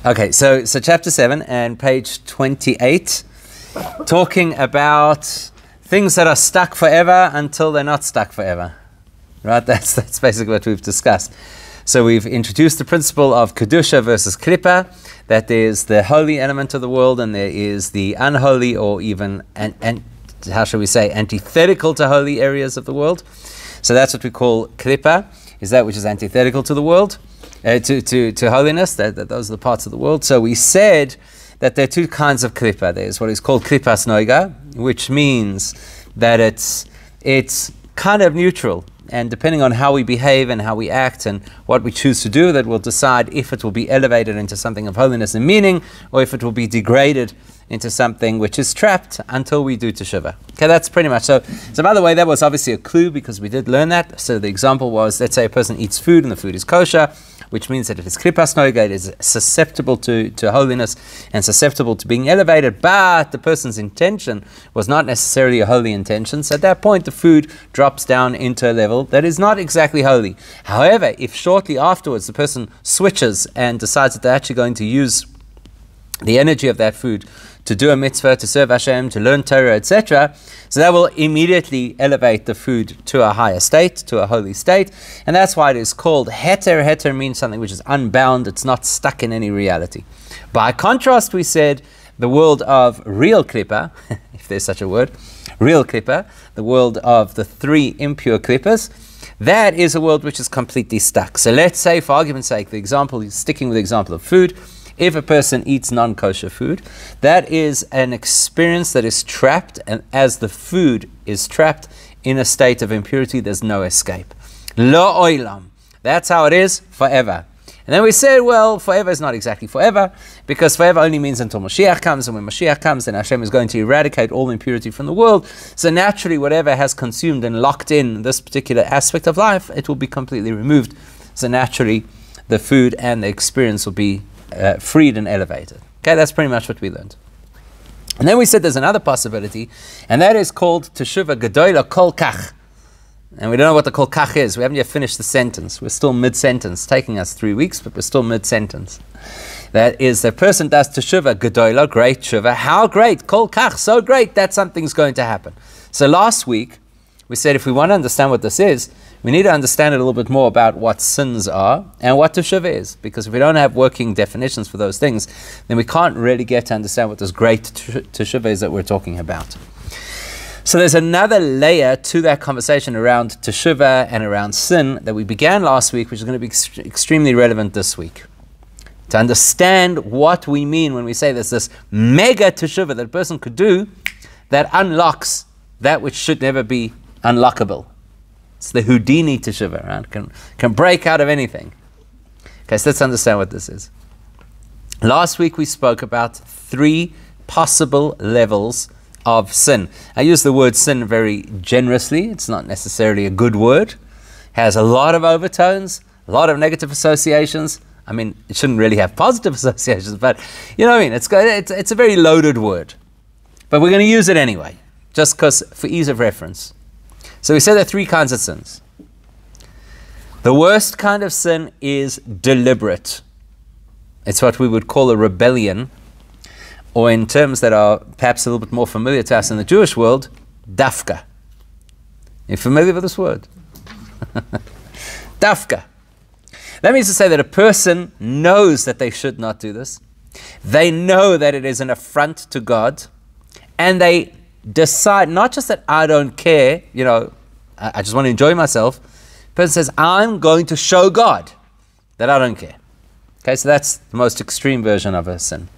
Okay, so chapter 7 and page 28, talking about things that are stuck forever until they're not stuck forever. Right? That's basically what we've discussed. So we've introduced the principle of Kedusha versus Klippa, that there's the holy element of the world and there is the unholy, or even, how shall we say, antithetical to holy areas of the world. So that's what we call Klippa, is that which is antithetical to the world, to holiness. Those are the parts of the world. So we said that there are two kinds of Klippa. There's what is called Klippas Noiga, which means that it's kind of neutral. And depending on how we behave and how we act and what we choose to do, that will decide if it will be elevated into something of holiness and meaning, or if it will be degraded into something which is trapped until we do Teshuvah. Okay, that's pretty much so. So by the way, that was obviously a clue because we did learn that. So the example was, let's say a person eats food and the food is kosher, which means that if it's Klippas Noiga, it is susceptible to holiness and susceptible to being elevated, but the person's intention was not necessarily a holy intention. So at that point, the food drops down into a level that is not exactly holy. However, if shortly afterwards the person switches and decides that they're actually going to use the energy of that food to do a mitzvah, to serve Hashem, to learn Torah, etc., so that will immediately elevate the food to a higher state, to a holy state, and that's why it is called heter. Heter means something which is unbound, it's not stuck in any reality. By contrast, we said the world of real klippa, if there's such a word, real klippa, the world of the three impure klippas, that is a world which is completely stuck. So let's say, for argument's sake, the example, sticking with the example of food, if a person eats non-kosher food, that is an experience that is trapped, and as the food is trapped in a state of impurity, there's no escape. Lo oilam. That's how it is forever. And then we said, well, forever is not exactly forever, because forever only means until Mashiach comes, and when Mashiach comes, then Hashem is going to eradicate all impurity from the world. So naturally, whatever has consumed and locked in this particular aspect of life, it will be completely removed. So naturally, the food and the experience will be freed and elevated. Okay, that's pretty much what we learned. And then we said there's another possibility, and that is called Teshuvah Gedola Kol Kach. And we don't know what the Kol Kach is. We haven't yet finished the sentence. We're still mid-sentence. It's taking us 3 weeks, but we're still mid-sentence. That is, the person does Teshuvah Gedola, great Teshuvah. How great? Kol Kach, so great that something's going to happen. So last week, we said if we want to understand what this is, we need to understand a little bit more about what sins are and what Teshuvah is. Because if we don't have working definitions for those things, then we can't really get to understand what this great Teshuvah is that we're talking about. So there's another layer to that conversation around Teshuvah and around sin that we began last week, which is going to be extremely relevant this week. To understand what we mean when we say there's this mega Teshuvah that a person could do that unlocks that which should never be unlockable. It's the Houdini Teshuvah, right? Can break out of anything. Okay, so let's understand what this is. Last week we spoke about 3 possible levels of sin. I use the word sin very generously. It's not necessarily a good word. It has a lot of overtones, a lot of negative associations. I mean, it shouldn't really have positive associations, but you know what I mean? It's a very loaded word. But we're going to use it anyway, just because for ease of reference. So we said there are 3 kinds of sins. The worst kind of sin is deliberate. It's what we would call a rebellion, or in terms that are perhaps a little bit more familiar to us in the Jewish world, dafka. You familiar with this word? Dafka. That means to say that a person knows that they should not do this. They know that it is an affront to God, and they decide not just that I don't care, you know, I just want to enjoy myself. The person says, I'm going to show God that I don't care. Okay, so that's the most extreme version of a sin.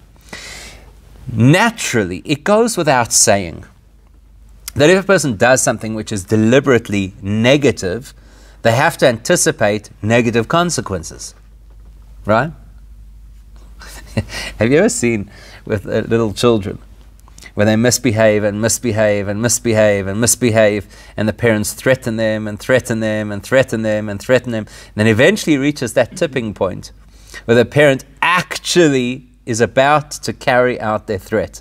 Naturally, it goes without saying that if a person does something which is deliberately negative, they have to anticipate negative consequences. Right? Have you ever seen with little children where they misbehave and misbehave and misbehave and misbehave, and the parents threaten them and threaten them and threaten them and threaten them, and then eventually reaches that tipping point where the parent actually is about to carry out their threat.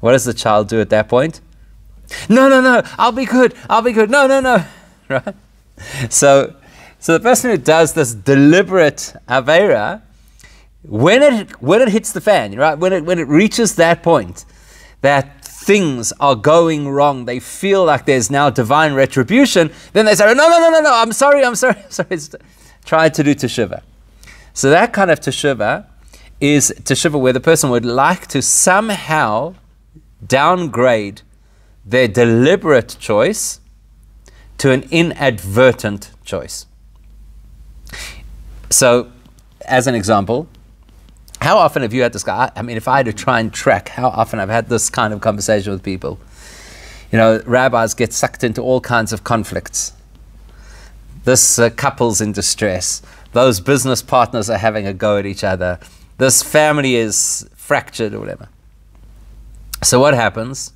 What does the child do at that point? No, no, no, I'll be good, no, no, no. Right? So the person who does this deliberate Aveira when it hits the fan, right? When it reaches that point, that things are going wrong, they feel like there's now divine retribution, then they say, no, I'm sorry. Try to do Teshuvah. So that kind of Teshuvah is Teshuvah where the person would like to somehow downgrade their deliberate choice to an inadvertent choice. So, as an example, how often have you had this guy? I mean, if I had to try and track how often I've had this kind of conversation with people. You know, rabbis get sucked into all kinds of conflicts. This couple's in distress. Those business partners are having a go at each other. This family is fractured or whatever. So what happens?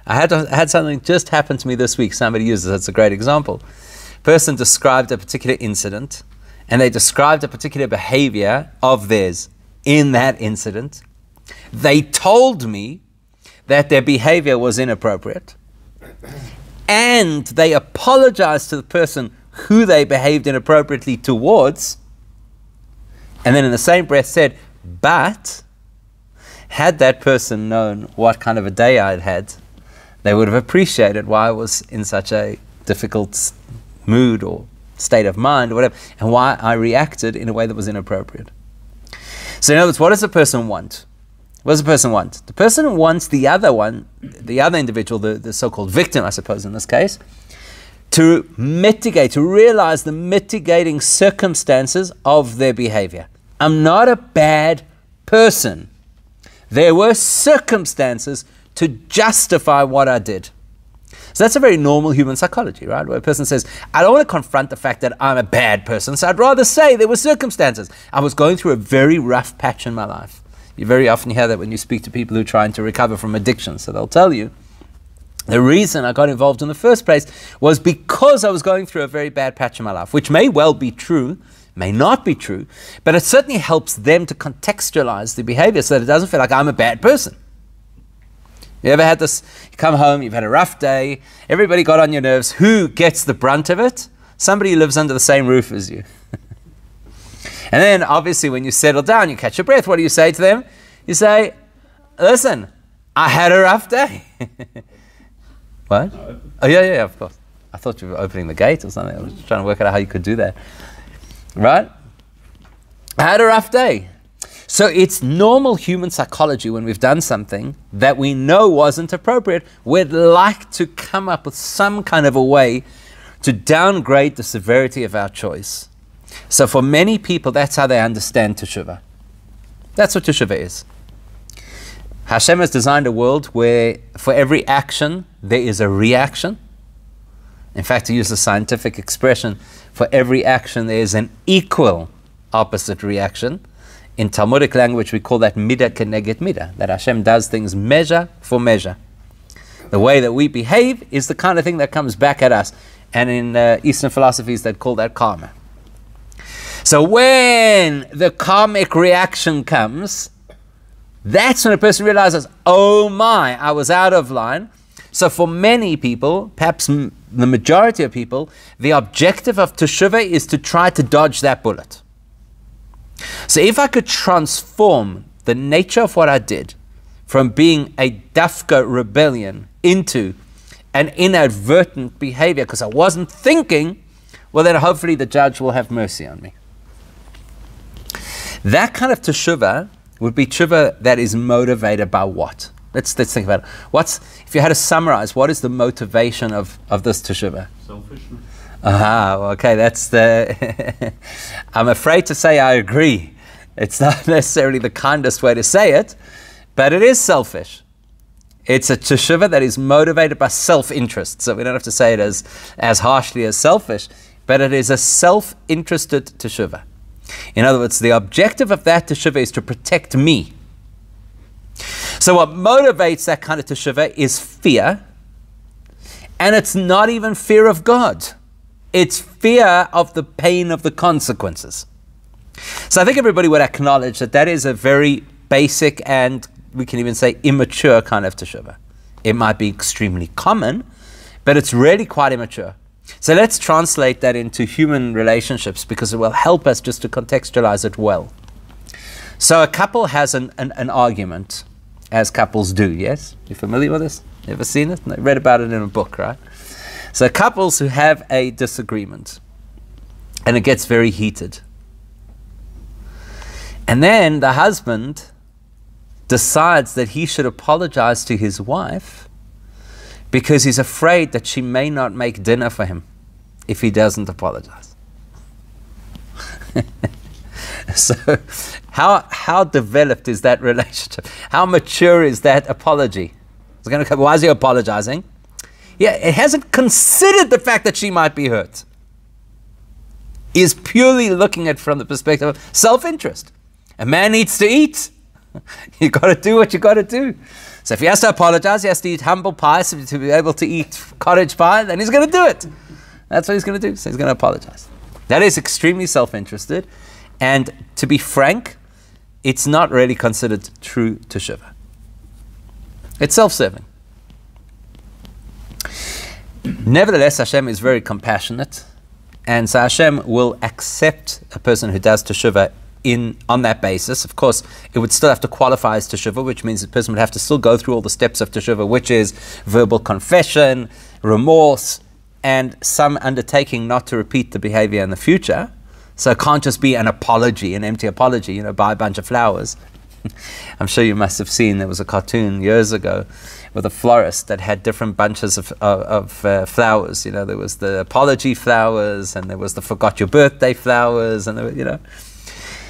I had something just happen to me this week. Somebody uses it. It's a great example. Person described a particular incident, and they described a particular behavior of theirs in that incident. They told me that their behavior was inappropriate, and they apologized to the person who they behaved inappropriately towards, and then in the same breath said, but had that person known what kind of a day I'd had, they would have appreciated why I was in such a difficult mood or state of mind or whatever, and why I reacted in a way that was inappropriate. So in other words, what does the person want? What does the person want? The person wants the other individual, the so-called victim, I suppose in this case, to mitigate, to realize the mitigating circumstances of their behavior. I'm not a bad person. There were circumstances to justify what I did. So that's a very normal human psychology, right? Where a person says, I don't want to confront the fact that I'm a bad person, so I'd rather say there were circumstances. I was going through a very rough patch in my life. You very often hear that when you speak to people who are trying to recover from addiction. So they'll tell you, the reason I got involved in the first place was because I was going through a very bad patch in my life, which may well be true, may not be true, but it certainly helps them to contextualize the behavior so that it doesn't feel like I'm a bad person. You ever had this? You come home, you've had a rough day, everybody got on your nerves. Who gets the brunt of it? Somebody who lives under the same roof as you. And then, obviously, when you settle down, you catch your breath. What do you say to them? You say, listen, I had a rough day. What? Oh, yeah, of course. I thought you were opening the gate or something. I was trying to work out how you could do that. Right? I had a rough day. So it's normal human psychology when we've done something that we know wasn't appropriate, we'd like to come up with some kind of a way to downgrade the severity of our choice. So for many people, that's how they understand Teshuvah. That's what Teshuvah is. Hashem has designed a world where for every action, there is a reaction. In fact, to use a scientific expression, for every action, there is an equal opposite reaction. In Talmudic language, we call that midah keneged midah, that Hashem does things measure for measure. The way that we behave is the kind of thing that comes back at us. And in Eastern philosophies, they'd call that karma. So when the karmic reaction comes, that's when a person realizes, oh my, I was out of line. So for many people, perhaps the majority of people, the objective of Teshuvah is to try to dodge that bullet. So if I could transform the nature of what I did from being a dafka rebellion into an inadvertent behavior because I wasn't thinking, well then hopefully the judge will have mercy on me. That kind of teshuvah would be teshuvah that is motivated by what? Let's think about it. If you had to summarize, what is the motivation of this teshuvah? Selfishness. Okay, that's the... I'm afraid to say I agree. It's not necessarily the kindest way to say it, but it is selfish. It's a teshuvah that is motivated by self-interest. So we don't have to say it as harshly as selfish, but it is a self-interested teshuvah. In other words, the objective of that teshuvah is to protect me. So what motivates that kind of teshuvah is fear, and it's not even fear of God. It's fear of the pain of the consequences. So I think everybody would acknowledge that that is a very basic and we can even say immature kind of teshuvah. It might be extremely common, but it's really quite immature. So let's translate that into human relationships because it will help us just to contextualize it well. So a couple has an argument, as couples do, yes? You familiar with this? Ever seen it? Read about it in a book, right? So couples who have a disagreement, and it gets very heated. And then the husband decides that he should apologize to his wife because he's afraid that she may not make dinner for him if he doesn't apologize. So how developed is that relationship? How mature is that apology? It's going to come, why is he apologizing? Yeah, it hasn't considered the fact that she might be hurt. He's purely looking at it from the perspective of self-interest. A man needs to eat. You got to do what you got to do. So if he has to apologize, he has to eat humble pie to be able to eat cottage pie, then he's going to do it. That's what he's going to do. So he's going to apologize. That is extremely self-interested. And to be frank, it's not really considered true Teshuvah. It's self-serving. Nevertheless, Hashem is very compassionate. And so Hashem will accept a person who does Teshuvah on that basis. Of course, it would still have to qualify as Teshuvah, which means the person would have to still go through all the steps of Teshuvah, which is verbal confession, remorse, and some undertaking not to repeat the behavior in the future. So it can't just be an apology, an empty apology, buy a bunch of flowers. I'm sure you must have seen, there was a cartoon years ago with a florist that had different bunches of flowers. There was the apology flowers, and there was the forgot your birthday flowers, and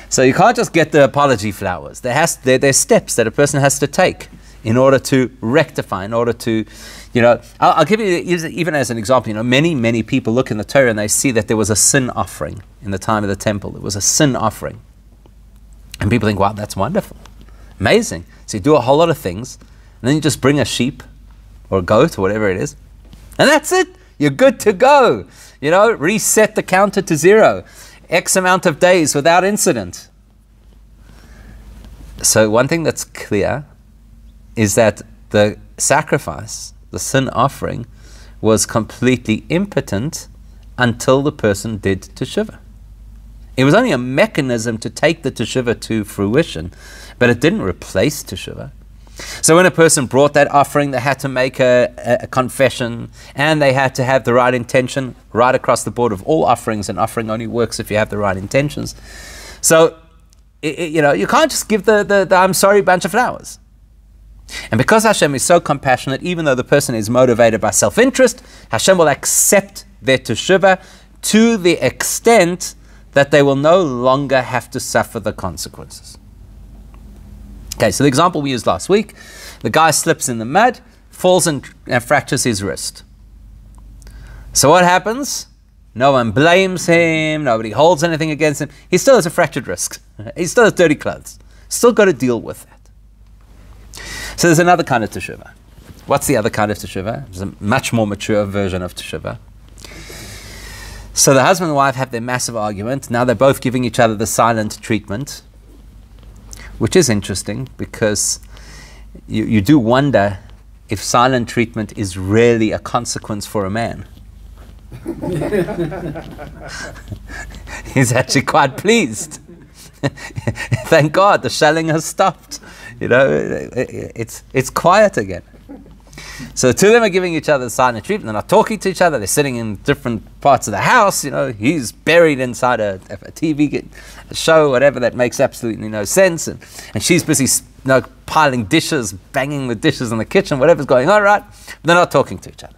So you can't just get the apology flowers. There's steps that a person has to take in order to rectify, in order to, I'll give you, even as an example, many people look in the Torah and they see that there was a sin offering in the time of the temple. There was a sin offering. And people think, wow, that's wonderful. Amazing. So you do a whole lot of things, and then you just bring a sheep or a goat or whatever it is, and that's it. You're good to go. Reset the counter to 0. X amount of days without incident. So one thing that's clear is that the sacrifice, the sin offering, was completely impotent until the person did Teshuvah. It was only a mechanism to take the Teshuvah to fruition, but it didn't replace Teshuvah. So when a person brought that offering, they had to make a confession, and they had to have the right intention right across the board of all offerings, and offering only works if you have the right intentions. So, you can't just give the I'm sorry bunch of flowers. And because Hashem is so compassionate, even though the person is motivated by self-interest, Hashem will accept their Teshuvah to the extent that they will no longer have to suffer the consequences. Okay, so the example we used last week, the guy slips in the mud, falls and fractures his wrist. So what happens? No one blames him, nobody holds anything against him. He still has a fractured wrist. He still has dirty clothes. Still got to deal with that. So there's another kind of Teshuvah. What's the other kind of Teshuvah? There's a much more mature version of Teshuvah. So the husband and wife have their massive argument. Now they're both giving each other the silent treatment, which is interesting because you do wonder if silent treatment is really a consequence for a man. He's actually quite pleased. Thank God the shelling has stopped. It's quiet again. So the two of them are giving each other the silent treatment. They're not talking to each other. They're sitting in different parts of the house. He's buried inside a TV show, whatever, that makes absolutely no sense. And she's busy piling dishes, banging the dishes in the kitchen, whatever's going on, right? They're not talking to each other.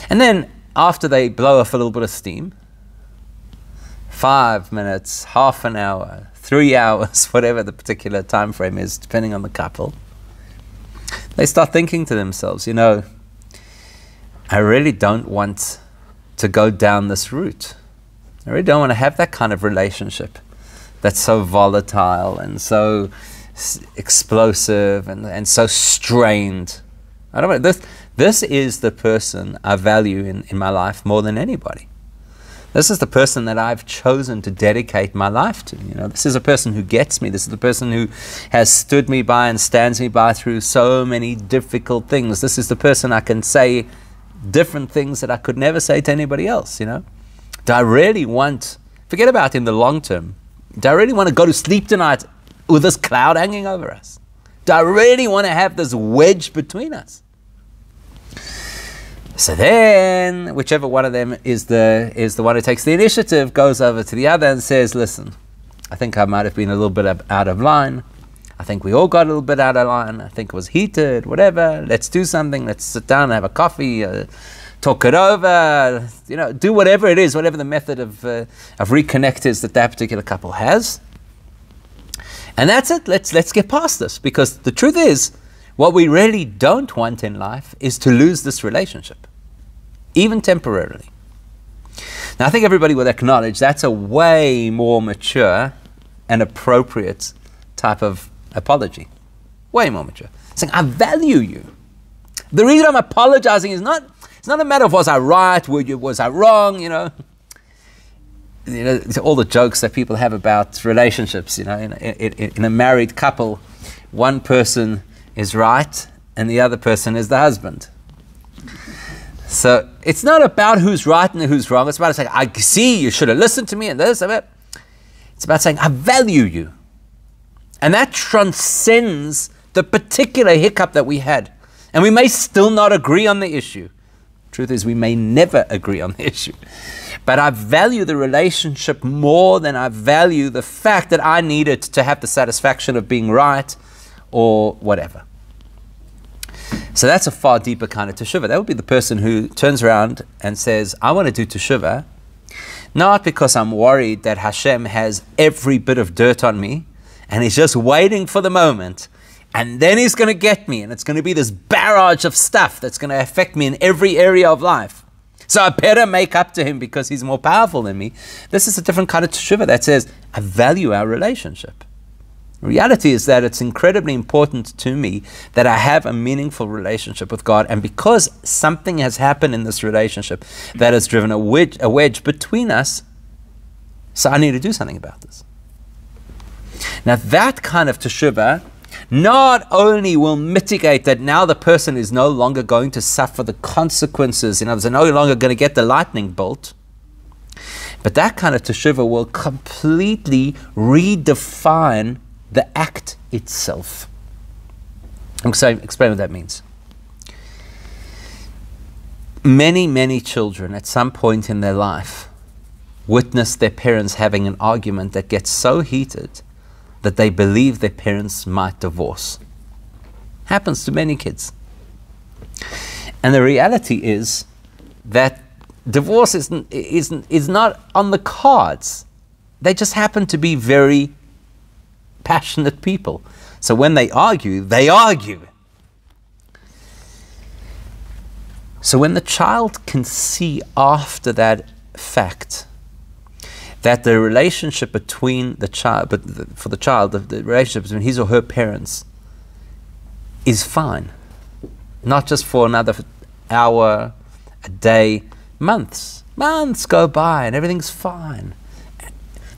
And then after they blow off a little bit of steam, 5 minutes, half an hour, 3 hours, whatever the particular time frame is, depending on the couple, they start thinking to themselves, I really don't want to go down this route. I really don't want to have that kind of relationship that's so volatile and so explosive and so strained. I don't know. This is the person I value in my life more than anybody. This is the person that I've chosen to dedicate my life to. This is a person who gets me. This is the person who has stood me by and stands me by through so many difficult things. This is the person I can say different things that I could never say to anybody else. Do I really want, forget about in the long term, Do I really want to go to sleep tonight with this cloud hanging over us? Do I really want to have this wedge between us? So then, whichever one of them is the one who takes the initiative, goes over to the other and says, listen, I think I might have been a little bit out of line. I think we all got a little bit out of line. I think it was heated, whatever. Let's do something. Let's sit down and have a coffee, talk it over, do whatever it is, whatever the method of reconnect is that particular couple has. And that's it. Let's get past this, because the truth is, what we really don't want in life is to lose this relationship, even temporarily. Now, I think everybody will acknowledge that's a way more mature and appropriate type of apology. Way more mature. Saying, I value you. The reason I'm apologizing is it's not a matter of was I right, was I wrong, all the jokes that people have about relationships, in a married couple, one person is right and the other person is the husband. So it's not about who's right and who's wrong. It's about saying, I see you should have listened to me and this and that. It's about saying, I value you. And that transcends the particular hiccup that we had. And we may still not agree on the issue. Truth is, we may never agree on the issue. But I value the relationship more than I value the fact that I needed to have the satisfaction of being right or whatever. So that's a far deeper kind of teshuvah. That would be the person who turns around and says, I want to do teshuvah, not because I'm worried that Hashem has every bit of dirt on me, and he's just waiting for the moment, and then he's going to get me, and it's going to be this barrage of stuff that's going to affect me in every area of life. So I better make up to him because he's more powerful than me. This is a different kind of teshuvah that says, I value our relationship. The reality is that it's incredibly important to me that I have a meaningful relationship with God, and because something has happened in this relationship that has driven a wedge between us, so I need to do something about this. Now that kind of teshuvah not only will mitigate that now the person is no longer going to suffer the consequences, in other words, they're no longer going to get the lightning bolt, but that kind of teshuvah will completely redefine the act itself. I'll explain what that means. Many, many children at some point in their life witness their parents having an argument that gets so heated that they believe their parents might divorce. Happens to many kids. And the reality is that divorce is not on the cards. They just happen to be very passionate people. So when they argue, they argue. So when the child can see after that fact that the relationship between the child, for the child, the relationship between his or her parents is fine. Not just for another hour, a day, months. Months go by and everything's fine.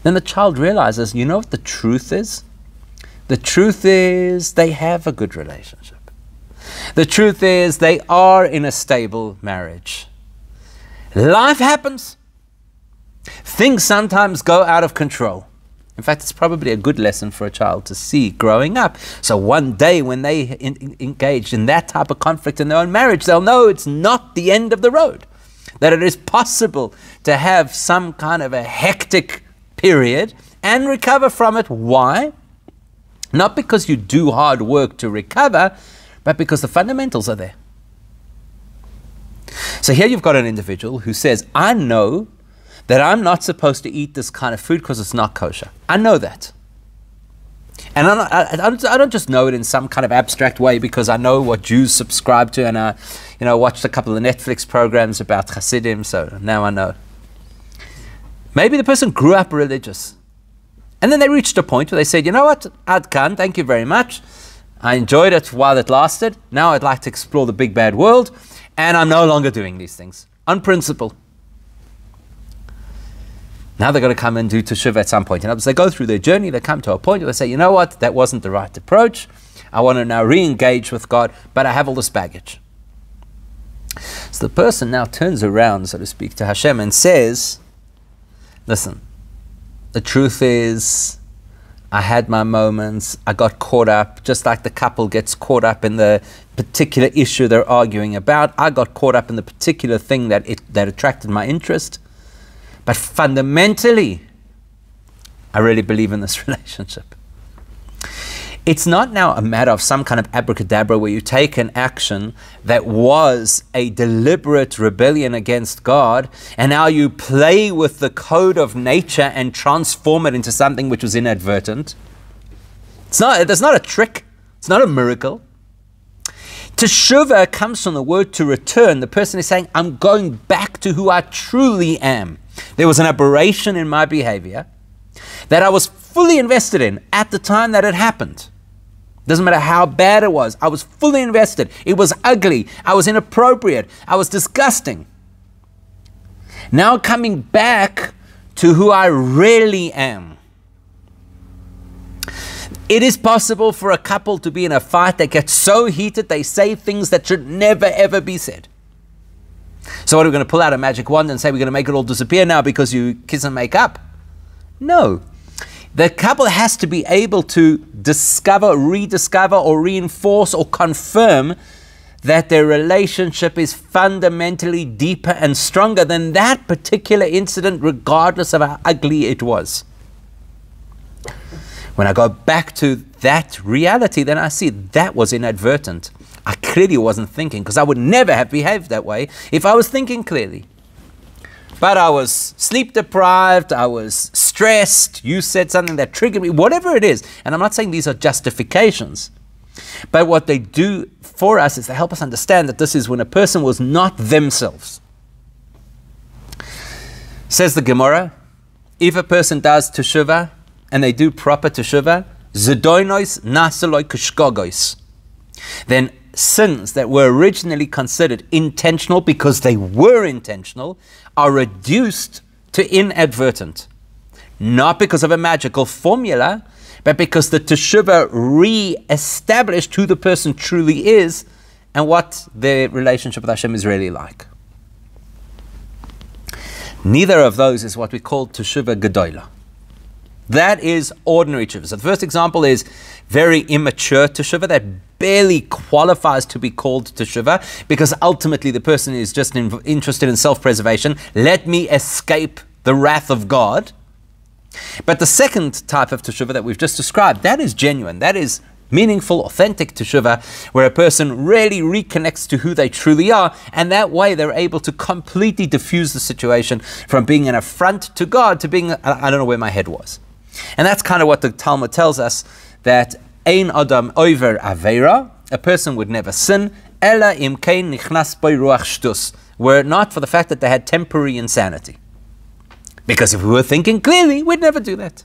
Then the child realizes, you know what the truth is? The truth is they have a good relationship. The truth is they are in a stable marriage. Life happens. Things sometimes go out of control. In fact, it's probably a good lesson for a child to see growing up. So one day when they engage in that type of conflict in their own marriage, they'll know it's not the end of the road. That it is possible to have some kind of a hectic period and recover from it. Why? Not because you do hard work to recover, but because the fundamentals are there. So here you've got an individual who says, I know that I'm not supposed to eat this kind of food because it's not kosher. I know that. And I don't just know it in some kind of abstract way because I know what Jews subscribe to, and I watched a couple of Netflix programs about Hasidim, so now I know. Maybe the person grew up religious. And then they reached a point where they said, you know what, Ad Kan, thank you very much. I enjoyed it while it lasted. Now I'd like to explore the big bad world, and I'm no longer doing these things. On principle. Now they're going to come and do teshuvah at some point. And as they go through their journey, they come to a point where they say, you know what, that wasn't the right approach. I want to now re-engage with God, but I have all this baggage. So the person now turns around, so to speak, to Hashem and says, listen, the truth is, I had my moments, I got caught up, just like the couple gets caught up in the particular issue they're arguing about. I got caught up in the particular thing that attracted my interest. But fundamentally, I really believe in this relationship. It's not now a matter of some kind of abracadabra where you take an action that was a deliberate rebellion against God, and now you play with the code of nature and transform it into something which was inadvertent. There's not a trick. It's not a miracle. Teshuvah comes from the word to return. The person is saying, I'm going back to who I truly am. There was an aberration in my behavior that I was fully invested in at the time that it happened. Doesn't matter how bad it was. I was fully invested. It was ugly. I was inappropriate. I was disgusting. Now coming back to who I really am. It is possible for a couple to be in a fight that gets so heated they say things that should never ever be said. So what, are we going to pull out a magic wand and say we're going to make it all disappear now because you kiss and make up? No. The couple has to be able to discover, rediscover, or reinforce or confirm that their relationship is fundamentally deeper and stronger than that particular incident, regardless of how ugly it was. When I go back to that reality, then I see that was inadvertent. I clearly wasn't thinking, because I would never have behaved that way if I was thinking clearly. But I was sleep deprived, I was stressed, you said something that triggered me, whatever it is. And I'm not saying these are justifications. But what they do for us is they help us understand that this is when a person was not themselves. Says the Gemara, if a person does Teshuvah, and they do proper Teshuvah, Zedoinois nasaloi kishkogois, then sins that were originally considered intentional because they were intentional are reduced to inadvertent. Not because of a magical formula, but because the Teshuvah re-established who the person truly is and what their relationship with Hashem is really like. Neither of those is what we call Teshuvah Gedolah. That is ordinary Teshuvah. So the first example is very immature Teshuvah that barely qualifies to be called Teshuvah because ultimately the person is just interested in self-preservation. Let me escape the wrath of God. But the second type of Teshuvah that we've just described, that is genuine. That is meaningful, authentic Teshuvah, where a person really reconnects to who they truly are, and that way they're able to completely diffuse the situation from being an affront to God to being, I don't know where my head was. And that's kind of what the Talmud tells us, that Ein Adam Oiver Aveira, a person would never sin, Ela im kein nichnas bei ruach shtus, were it not for the fact that they had temporary insanity. Because if we were thinking clearly, we'd never do that.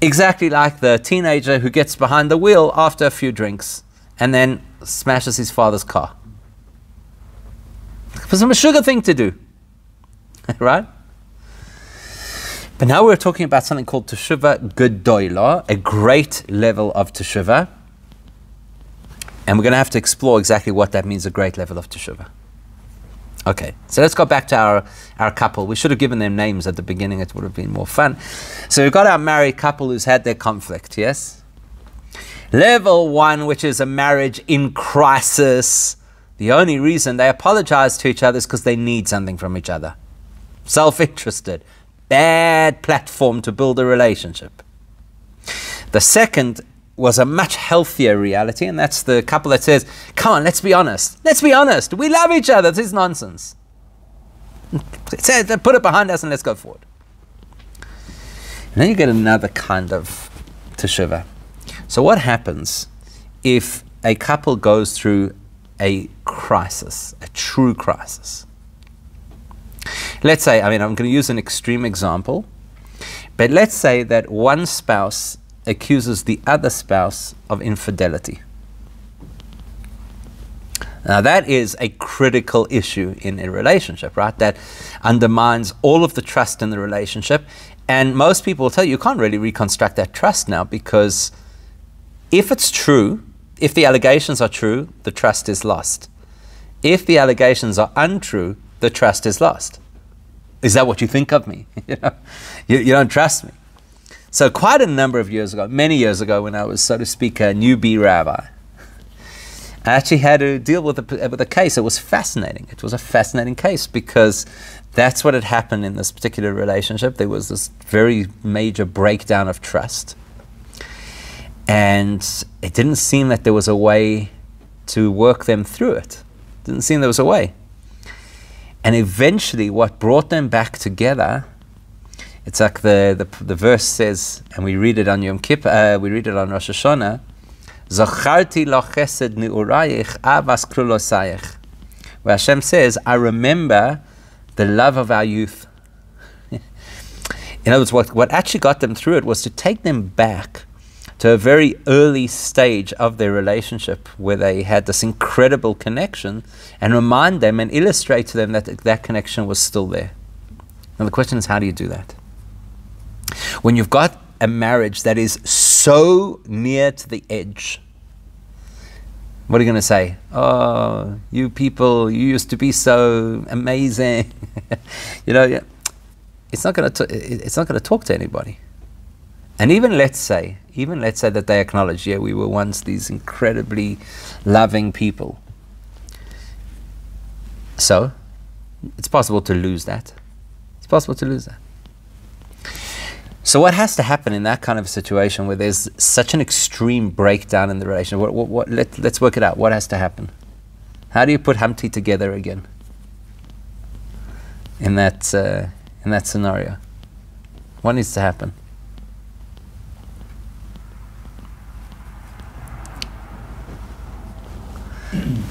Exactly like the teenager who gets behind the wheel after a few drinks and then smashes his father's car. It was a sugar thing to do, right? But now we're talking about something called Teshuvah Gedolah, a great level of Teshuvah. And we're going to have to explore exactly what that means, a great level of Teshuvah. Okay, so let's go back to our couple. We should have given them names at the beginning. It would have been more fun. So we've got our married couple who's had their conflict, yes? Level 1, which is a marriage in crisis. The only reason they apologize to each other is because they need something from each other. Self-interested. Bad platform to build a relationship. The second was a much healthier reality, and that's the couple that says, come on, let's be honest. Let's be honest. We love each other. This is nonsense. Put it behind us and let's go forward. And then you get another kind of Teshuvah. So what happens if a couple goes through a crisis, a true crisis? Let's say, I'm going to use an extreme example, but let's say that one spouse accuses the other spouse of infidelity. Now that is a critical issue in a relationship, right? That undermines all of the trust in the relationship. And most people will tell you can't really reconstruct that trust now, because if it's true, if the allegations are true, the trust is lost. If the allegations are untrue, the trust is lost. Is that what you think of me? You don't trust me. So quite a number of years ago, many years ago, when I was, so to speak, a newbie rabbi, I actually had to deal with a case. It was fascinating. It was a fascinating case because that's what had happened in this particular relationship. There was this very major breakdown of trust. And it didn't seem that there was a way to work them through it. Didn't seem there was a way. And eventually what brought them back together, it's like the verse says, and we read it on Yom Kippur, we read it on Rosh Hashanah, Zacharti lo chesed ne'urayich avas krulosayich. Where Hashem says, I remember the love of our youth. In other words, what actually got them through it was to take them back to a very early stage of their relationship where they had this incredible connection and remind them and illustrate to them that that connection was still there. And the question is, how do you do that? When you've got a marriage that is so near to the edge, what are you going to say? Oh, you people, you used to be so amazing. It's not going to talk to anybody. And even let's say that they acknowledge, yeah, we were once these incredibly loving people. So, it's possible to lose that. It's possible to lose that. So what has to happen in that kind of a situation where there's such an extreme breakdown in the relationship? Let's work it out. What has to happen? How do you put Humpty together again in that scenario? What needs to happen?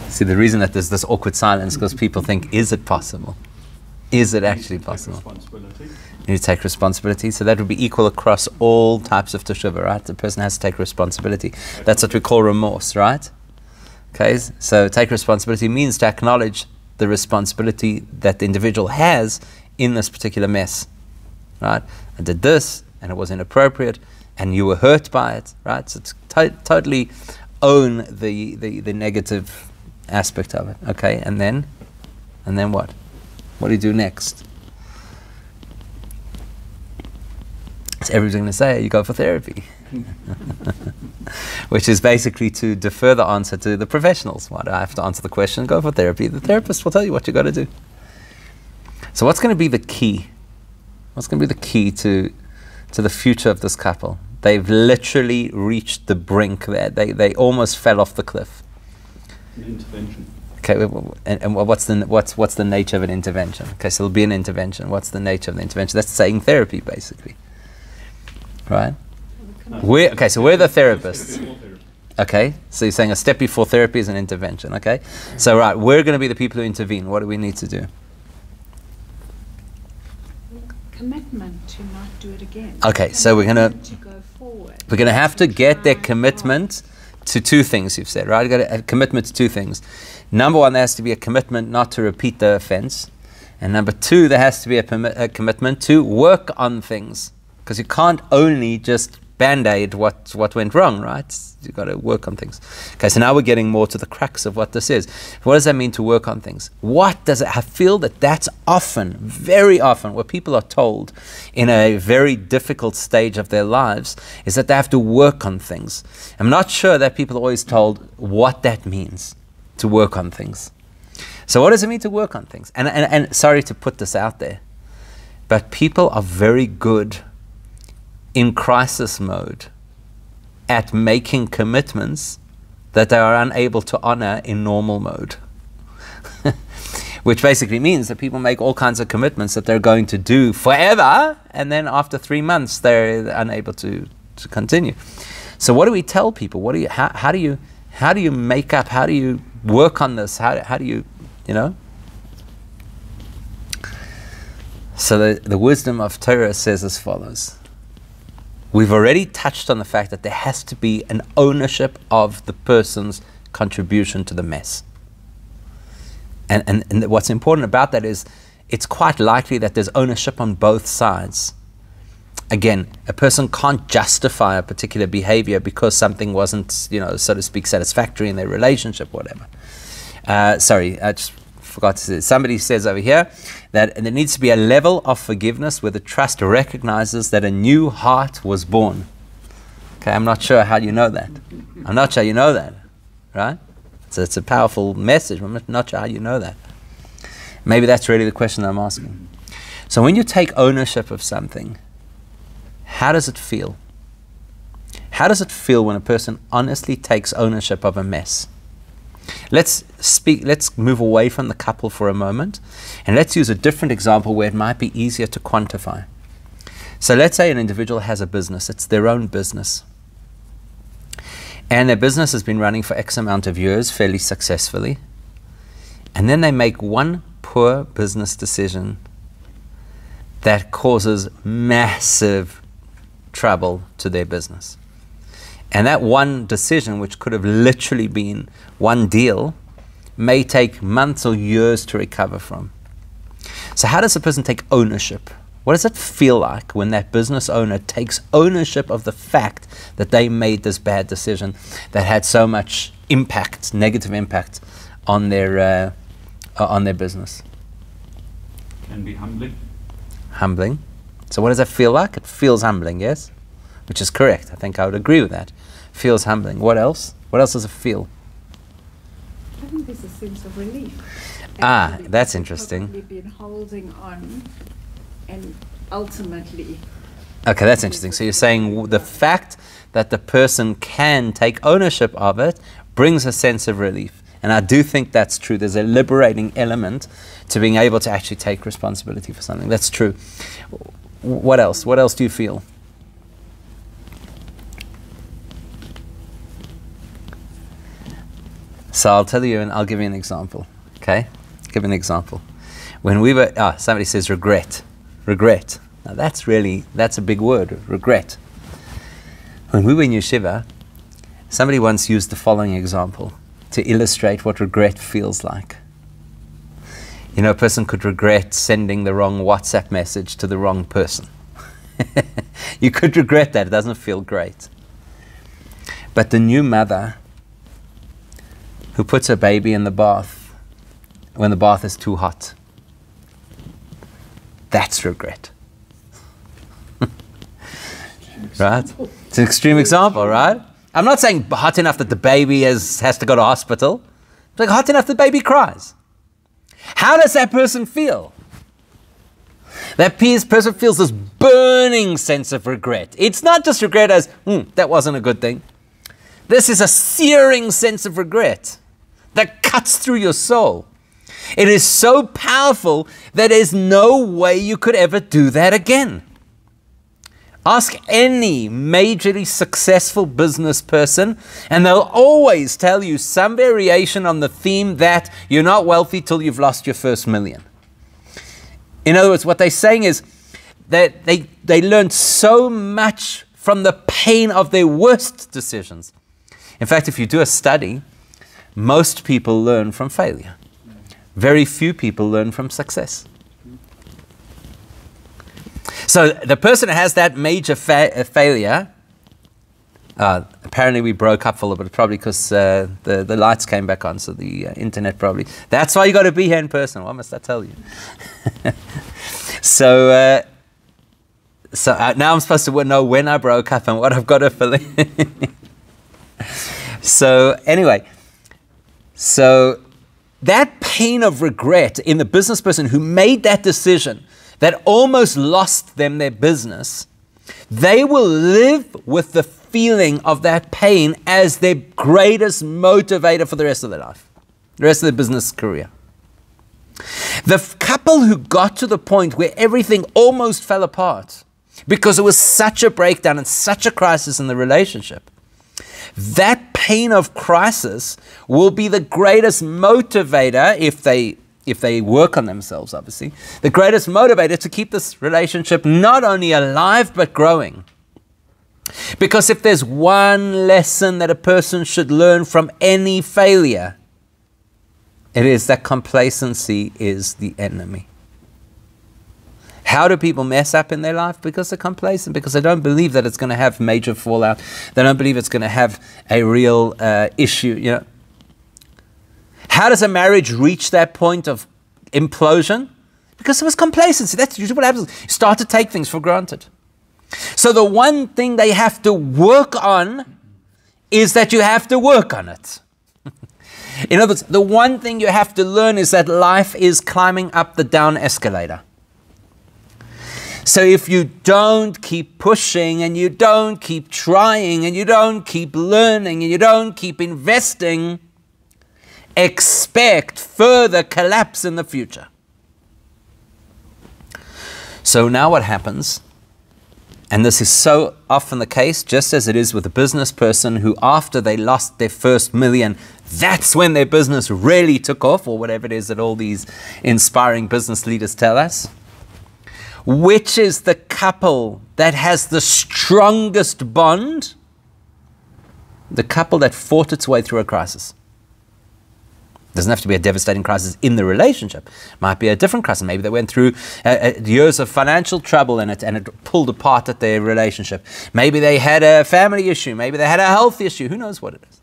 See, the reason that there's this awkward silence is because people think, is it possible? Is it actually possible? You need to take responsibility. So that would be equal across all types of teshuvah, right? The person has to take responsibility. That's what we call remorse, right? Okay, so take responsibility means to acknowledge the responsibility that the individual has in this particular mess, right? I did this, and it was inappropriate, and you were hurt by it, right? So it's totally own the negative aspect of it, okay? And then what? What do you do next? So everyone's going to say, you go for therapy. Which is basically to defer the answer to the professionals. Why do I have to answer the question? Go for therapy. The therapist will tell you what you got to do. So what's going to be the key? What's going to be the key to the future of this couple? They've literally reached the brink there. They almost fell off the cliff. An intervention. Okay, and what's the nature of an intervention? Okay, so there'll be an intervention. What's the nature of the intervention? That's saying therapy, basically. Right? We're the therapists. Okay, so you're saying a step before therapy is an intervention. Okay, so right, we're going to be the people who intervene. What do we need to do? Commitment to not do it again. Okay, so we're going to go forward. We're going to have to get their commitment to two things. You've said, right? You've got a commitment to two things. Number one, there has to be a commitment not to repeat the offense, and number two, there has to be a commitment to work on things. Because you can't only just band-aid what went wrong, right? You've got to work on things. Okay, so now we're getting more to the crux of what this is. What does that mean to work on things? What does it, I feel that that's often, very often, what people are told in a very difficult stage of their lives is that they have to work on things. I'm not sure that people are always told what that means, to work on things. So what does it mean to work on things? And sorry to put this out there, but people are very good in crisis mode at making commitments that they are unable to honor in normal mode. Which basically means that people make all kinds of commitments that they're going to do forever, and then after 3 months they're unable to continue. So what do we tell people? How do you make up? How do you work on this? How do you know? So the wisdom of Torah says as follows. We've already touched on the fact that there has to be an ownership of the person's contribution to the mess. And what's important about that is it's quite likely that there's ownership on both sides. Again, a person can't justify a particular behavior because something wasn't, so to speak, satisfactory in their relationship, whatever. Just forgot to say, somebody says over here that there needs to be a level of forgiveness where the trust recognizes that a new heart was born. Okay, I'm not sure how you know that. I'm not sure you know that, right? So it's a powerful message. I'm not sure how you know that. Maybe that's really the question I'm asking. So when you take ownership of something, how does it feel? How does it feel when a person honestly takes ownership of a mess? Let's move away from the couple for a moment, and let's use a different example where it might be easier to quantify. So let's say an individual has a business. It's their own business. And their business has been running for X amount of years fairly successfully. And then they make one poor business decision that causes massive trouble to their business. And that one decision, which could have literally been one deal, may take months or years to recover from. So how does a person take ownership? What does it feel like when that business owner takes ownership of the fact that they made this bad decision that had so much impact, negative impact on their business? Can be humbling. Humbling. So what does that feel like? It feels humbling, yes? Which is correct. I think I would agree with that. Feels humbling. What else? What else does it feel? I think there's a sense of relief. Ah, Actually, that's you've interesting. probably been holding on, and ultimately. Okay, that's interesting. So you're saying the fact that the person can take ownership of it brings a sense of relief. And I do think that's true. There's a liberating element to being able to actually take responsibility for something. That's true. What else? What else do you feel? So I'll tell you and I'll give you an example. Okay? Give you an example. When we were, somebody says regret. Regret. Now that's a big word, regret. When we were in yeshiva, somebody once used the following example to illustrate what regret feels like. You know, a person could regret sending the wrong WhatsApp message to the wrong person. You could regret that. It doesn't feel great. But the new mother who puts her baby in the bath when the bath is too hot, that's regret. Right? It's an extreme example, right? I'm not saying hot enough that the baby has to go to hospital. It's like hot enough that the baby cries. How does that person feel? That person feels this burning sense of regret. It's not just regret as, that wasn't a good thing. This is a searing sense of regret that cuts through your soul. It is so powerful that there's no way you could ever do that again. Ask any majorly successful business person, and they'll always tell you some variation on the theme that you're not wealthy till you've lost your first million. In other words, what they're saying is that they learned so much from the pain of their worst decisions. In fact, if you do a study, most people learn from failure. Very few people learn from success. So the person who has that major failure, apparently we broke up for a little bit, probably because the lights came back on, so the internet probably. That's why you got to be here in person. What must I tell you? So now I'm supposed to know when I broke up and what I've got to fill in. So anyway, so that pain of regret in the business person who made that decision that almost lost them their business, they will live with the feeling of that pain as their greatest motivator for the rest of their life, the rest of their business career. The couple who got to the point where everything almost fell apart because it was such a breakdown and such a crisis in the relationship, that pain of crisis will be the greatest motivator if they work on themselves, obviously, the greatest motivator to keep this relationship not only alive but growing. Because if there's one lesson that a person should learn from any failure, it is that complacency is the enemy. How do people mess up in their life? Because they're complacent, because they don't believe that it's going to have major fallout. They don't believe it's going to have a real issue, you know. How does a marriage reach that point of implosion? Because there was complacency. That's usually what happens. You start to take things for granted. So the one thing they have to work on is that you have to work on it. In other words, the one thing you have to learn is that life is climbing up the down escalator. So if you don't keep pushing, and you don't keep trying, and you don't keep learning, and you don't keep investing, expect further collapse in the future. So now what happens, and this is so often the case, just as it is with a business person who, after they lost their first million, that's when their business really took off, or whatever it is that all these inspiring business leaders tell us. Which is the couple that has the strongest bond? The couple that fought its way through a crisis. Doesn't have to be a devastating crisis in the relationship. Might be a different crisis. Maybe they went through years of financial trouble in it, and it pulled apart at their relationship. Maybe they had a family issue. Maybe they had a health issue. Who knows what it is?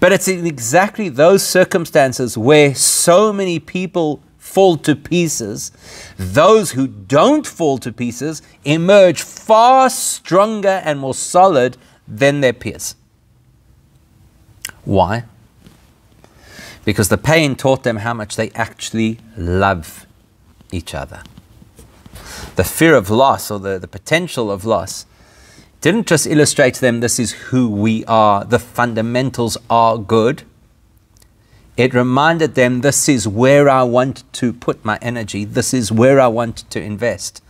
But it's in exactly those circumstances where so many people fall to pieces. Those who don't fall to pieces emerge far stronger and more solid than their peers. Why? Because the pain taught them how much they actually love each other. The fear of loss, or the potential of loss, didn't just illustrate to them this is who we are, the fundamentals are good. It reminded them this is where I want to put my energy, this is where I want to invest.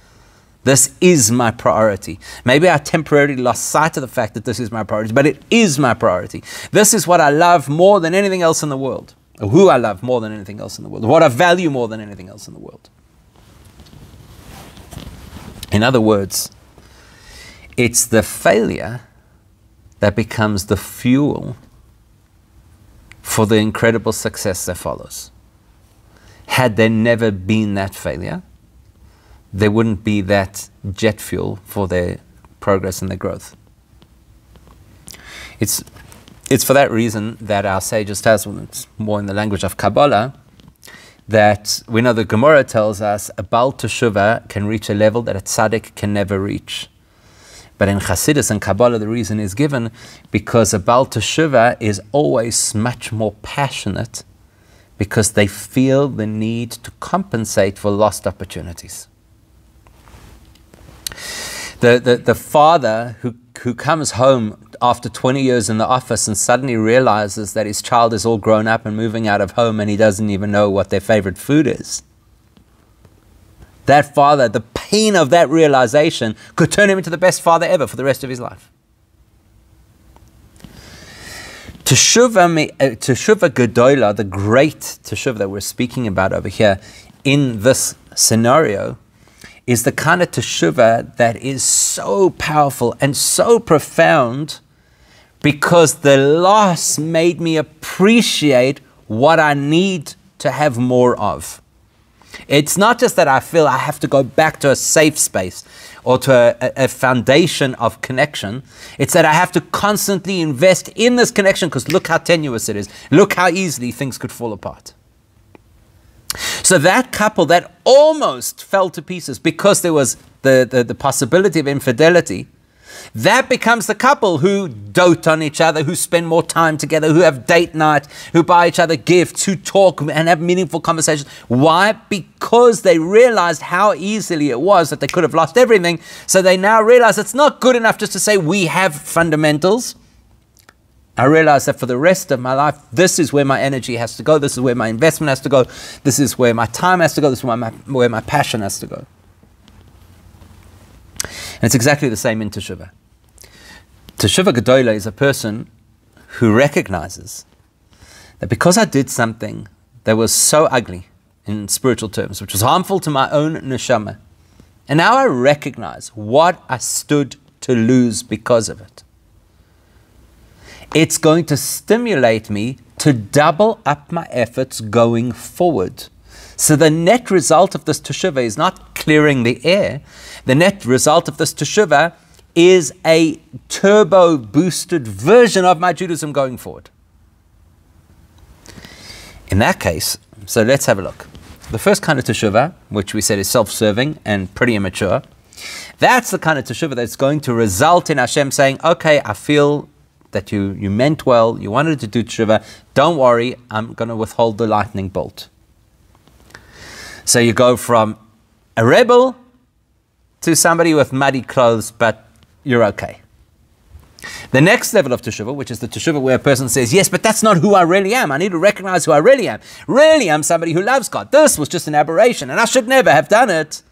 This is my priority. Maybe I temporarily lost sight of the fact that this is my priority, but it is my priority. This is what I love more than anything else in the world. Or who I love more than anything else in the world. What I value more than anything else in the world. In other words, it's the failure that becomes the fuel for the incredible success that follows. Had there never been that failure, there wouldn't be that jet fuel for their progress and their growth. It's for that reason that our sages tell us, well, it's more in the language of Kabbalah, that we know the Gemara tells us a Baal Teshuvah can reach a level that a tzaddik can never reach. But in Chassidus and Kabbalah, the reason is given because a Baal Teshuvah is always much more passionate because they feel the need to compensate for lost opportunities. The father who comes home after 20 years in the office and suddenly realizes that his child is all grown up and moving out of home and he doesn't even know what their favorite food is. That father, the pain of that realization could turn him into the best father ever for the rest of his life. Teshuvah Gedola, the great Teshuvah that we're speaking about over here in this scenario, is the kind of Teshuvah that is so powerful and so profound because the loss made me appreciate what I need to have more of. It's not just that I feel I have to go back to a safe space or to a foundation of connection. It's that I have to constantly invest in this connection because look how tenuous it is. Look how easily things could fall apart. So that couple that almost fell to pieces because there was the possibility of infidelity, that becomes the couple who dote on each other, who spend more time together, who have date night, who buy each other gifts, who talk and have meaningful conversations. Why? Because they realized how easily it was that they could have lost everything. So they now realize it's not good enough just to say we have fundamentals. I realize that for the rest of my life, this is where my energy has to go. This is where my investment has to go. This is where my time has to go. This is where my passion has to go. And it's exactly the same in Teshuvah. Teshuvah Gedola is a person who recognizes that because I did something that was so ugly in spiritual terms, which was harmful to my own neshama, and now I recognize what I stood to lose because of it. It's going to stimulate me to double up my efforts going forward. So the net result of this Teshuvah is not clearing the air. The net result of this Teshuvah is a turbo boosted version of my Judaism going forward. In that case, so let's have a look. The first kind of teshuvah, which we said is self-serving and pretty immature, that's the kind of teshuvah that's going to result in Hashem saying, okay, I feel that you meant well, you wanted to do teshuvah, don't worry, I'm going to withhold the lightning bolt. So you go from a rebel to somebody with muddy clothes, but you're okay. The next level of teshuvah, which is the teshuvah where a person says, yes, but that's not who I really am. I need to recognize who I really am. Really, I'm somebody who loves God. This was just an aberration, and I should never have done it.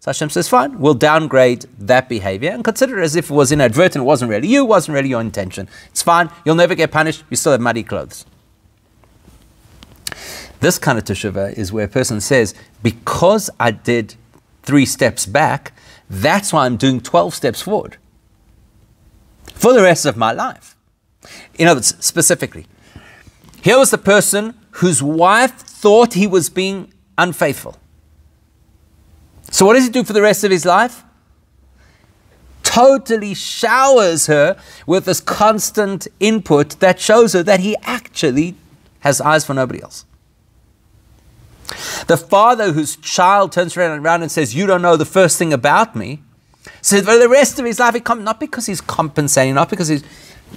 So Hashem says, fine, we'll downgrade that behavior and consider it as if it was inadvertent, it wasn't really you, it wasn't really your intention. It's fine, you'll never get punished, you still have muddy clothes. This kind of teshuvah is where a person says, because I did 3 steps back, that's why I'm doing 12 steps forward for the rest of my life. In other words, specifically, here was the person whose wife thought he was being unfaithful. So what does he do for the rest of his life? Totally showers her with this constant input that shows her that he actually has eyes for nobody else. The father whose child turns around and says, you don't know the first thing about me, so for the rest of his life, not because he's compensating, not because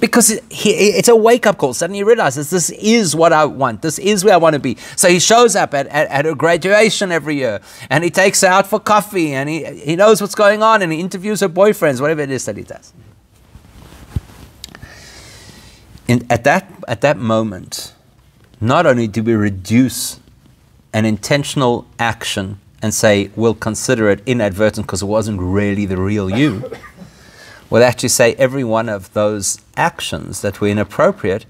it's a wake-up call. Suddenly he realizes this is what I want. This is where I want to be. So he shows up at her graduation every year, and he takes her out for coffee, and he knows what's going on, and he interviews her boyfriends, whatever it is that he does. At that moment, not only do we reduce an intentional action and say, we'll consider it inadvertent because it wasn't really the real you, we'll actually say every one of those actions that were inappropriate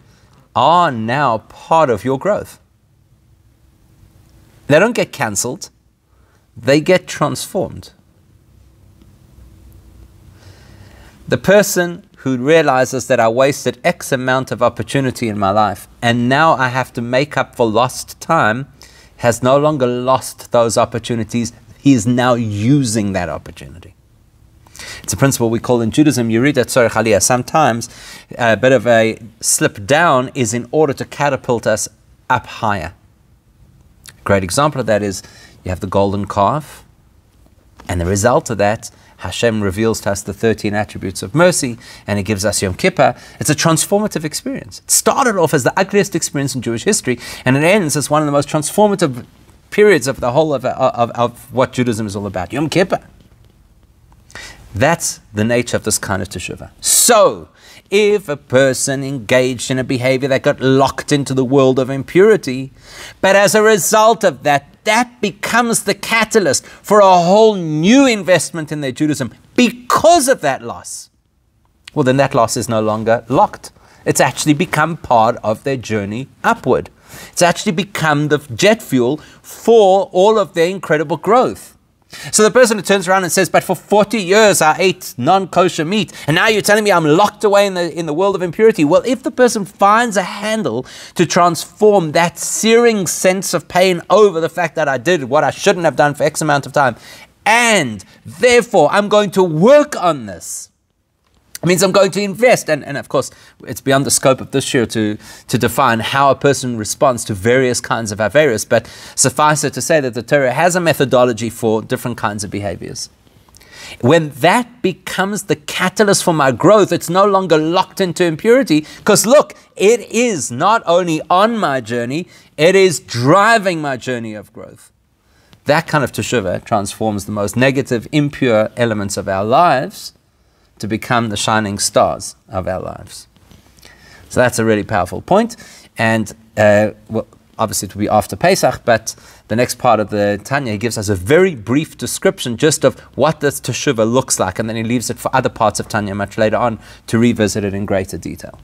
are now part of your growth. They don't get cancelled, they get transformed. The person who realizes that I wasted X amount of opportunity in my life and now I have to make up for lost time has no longer lost those opportunities. He is now using that opportunity. It's a principle we call in Judaism, Yerida Tzorech Aliyah. Sometimes a bit of a slip down is in order to catapult us up higher. A great example of that is you have the golden calf, and the result of that, Hashem reveals to us the 13 attributes of mercy, and He gives us Yom Kippur. It's a transformative experience. It started off as the ugliest experience in Jewish history, and it ends as one of the most transformative periods of the whole of what Judaism is all about. Yom Kippur. That's the nature of this kind of teshuvah. So, if a person engaged in a behavior that got locked into the world of impurity, but as a result of that, that becomes the catalyst for a whole new investment in their Judaism because of that loss, well, then that loss is no longer locked. It's actually become part of their journey upward. It's actually become the jet fuel for all of their incredible growth. So the person who turns around and says, but for 40 years I ate non-kosher meat, and now you're telling me I'm locked away in the world of impurity. Well, if the person finds a handle to transform that searing sense of pain over the fact that I did what I shouldn't have done for X amount of time, and therefore I'm going to work on this, it means I'm going to invest, and of course, it's beyond the scope of this year to define how a person responds to various kinds of averus, but suffice it to say that the Torah has a methodology for different kinds of behaviors. When that becomes the catalyst for my growth, it's no longer locked into impurity, because look, it is not only on my journey, it is driving my journey of growth. That kind of teshuvah transforms the most negative, impure elements of our lives to become the shining stars of our lives. So that's a really powerful point. And well, obviously it will be after Pesach, but the next part of the Tanya, he gives us a very brief description just of what this teshuvah looks like, and then he leaves it for other parts of Tanya much later on to revisit it in greater detail.